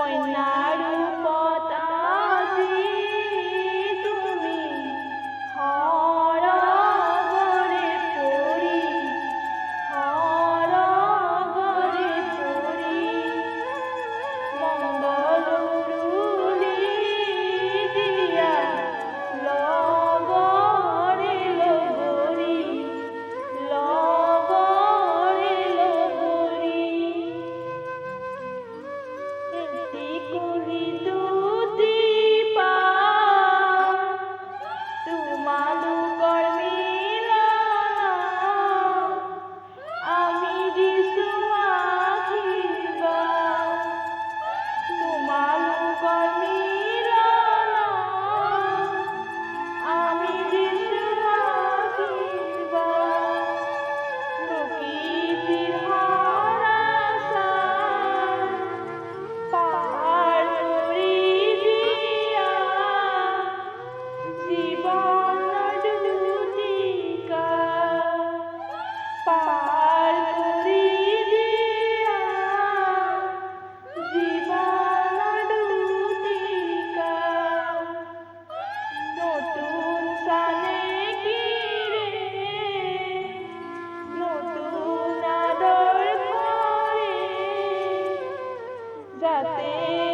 কন্যার রূপত আজি তুমি হরগরে পরি হরগরে পরি মঙ্গল রুলি দিয়া লগরে লগরি লগরে লগরি এটি কলি দুটি পা তোমালোকৰ মিলন আমি দিছো আশীৰ্বাদ তোমালোকৰ মিলন আমি দিছো আশীৰ্বাদ প্ৰকৃতিৰ হৰাচাৰ পাৰ কৰি দিয়া জীৱনৰ দুটিকা পাৰ কৰি দিয়া জীৱনৰ দুটিকা নতুন চানেকিৰে নতুন আদৰ কৰে যাতে